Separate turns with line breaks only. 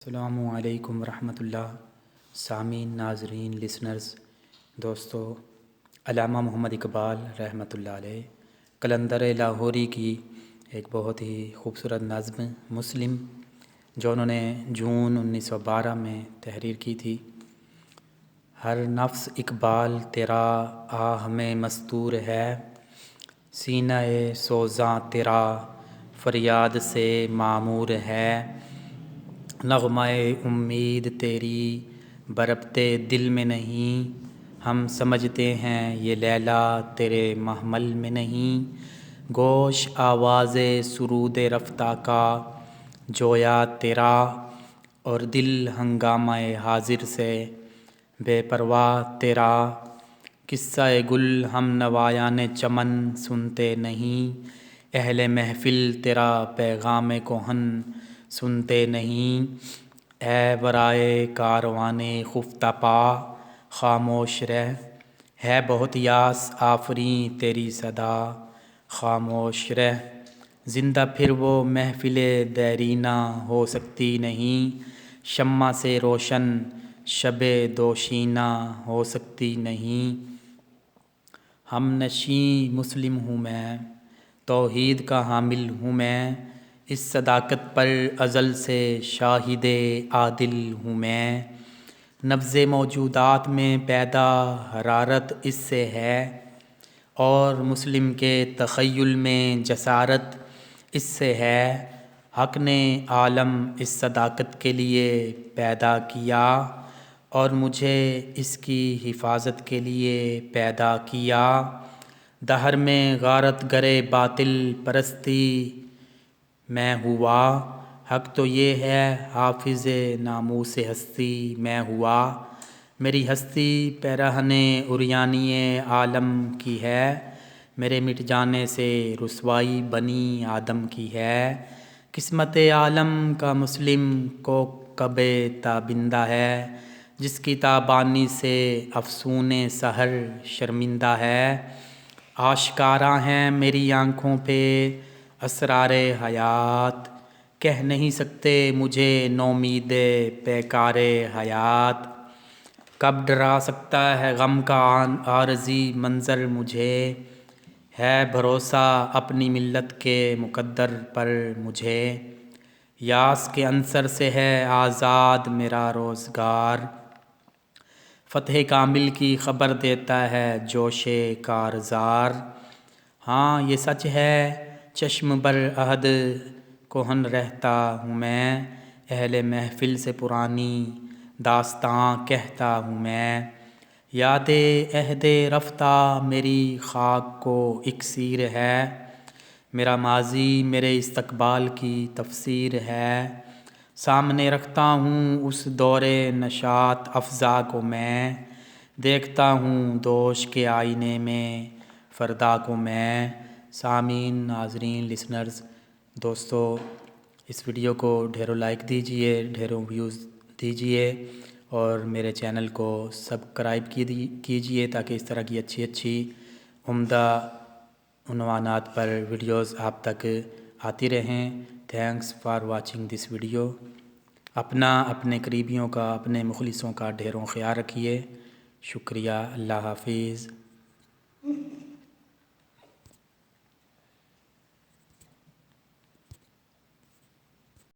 السلام علیکم ورحمۃ اللہ سامعین، ناظرین، لسنرز، دوستو، علامہ محمد اقبال رحمۃ اللہ علیہ قلندر لاہوری کی ایک بہت ہی خوبصورت نظم مسلم جو انہوں نے جون 1912 میں تحریر کی تھی۔ ہر نفس اقبال تیرا آہ میں مستور ہے، سینہ سوزاں تیرا فریاد سے معمور ہے، نغمہ امید تیری بربتے دل میں نہیں، ہم سمجھتے ہیں یہ لیلا تیرے محمل میں نہیں، گوش آواز سرود رفتہ کا جویا تیرا، اور دل ہنگامہ حاضر سے بے پرواہ تیرا، قصہ گل ہم نوایان چمن سنتے نہیں، اہل محفل تیرا پیغام کہن سنتے نہیں، اے برائے کاروان خفتہ پا خاموش رہ، ہے بہت یاس آفریں تیری صدا خاموش رہ، زندہ پھر وہ محفل دیرینہ ہو سکتی نہیں، شمع سے روشن شب دوشینہ ہو سکتی نہیں، ہم نشیں مسلم ہوں میں، توحید کا حامل ہوں میں، اس صداقت پر ازل سے شاہد عادل ہوں میں، نبض موجودات میں پیدا حرارت اس سے ہے، اور مسلم کے تخیل میں جسارت اس سے ہے، حق نے عالم اس صداقت کے لیے پیدا کیا، اور مجھے اس کی حفاظت کے لیے پیدا کیا، دہر میں غارت گرے باطل پرستی میں ہوا، حق تو یہ ہے حافظ ناموس ہستی میں ہوا، میری ہستی پیرہن عریانی عالم کی ہے، میرے مٹ جانے سے رسوائی بنی آدم کی ہے، قسمت عالم کا مسلم کو کب تابندہ ہے، جس کی تابانی سے افسون سحر شرمندہ ہے، آشکارا ہیں میری آنکھوں پہ اسرار حیات، کہہ نہیں سکتے مجھے نومید پیکار حیات، کب ڈرا سکتا ہے غم کا عارضی منظر مجھے، ہے بھروسہ اپنی ملت کے مقدر پر مجھے، یاس کے عنصر سے ہے آزاد میرا روزگار، فتح کامل کی خبر دیتا ہے جوش کارزار، ہاں یہ سچ ہے چشم بر عہد کہن رہتا ہوں میں، اہل محفل سے پرانی داستاں کہتا ہوں میں، یاد عہد رفتہ میری خاک کو اکسیر ہے، میرا ماضی میرے استقبال کی تفسیر ہے، سامنے رکھتا ہوں اس دور نشاط افزا کو میں، دیکھتا ہوں دوش کے آئینے میں فردا کو میں، سامعین، ناظرین، لسنرز، دوستو، اس ویڈیو کو ڈھیروں لائک دیجئے، ڈھیروں ویوز دیجئے، اور میرے چینل کو سبسکرائب کیجئے تاکہ اس طرح کی اچھی عمدہ عنوانات پر ویڈیوز آپ تک آتی رہیں۔ Thanks for watching this video. اپنا، اپنے قریبیوں کا، اپنے مخلصوں کا ڈھیروں خیال رکھیے۔ شکریہ۔ اللہ حافظ۔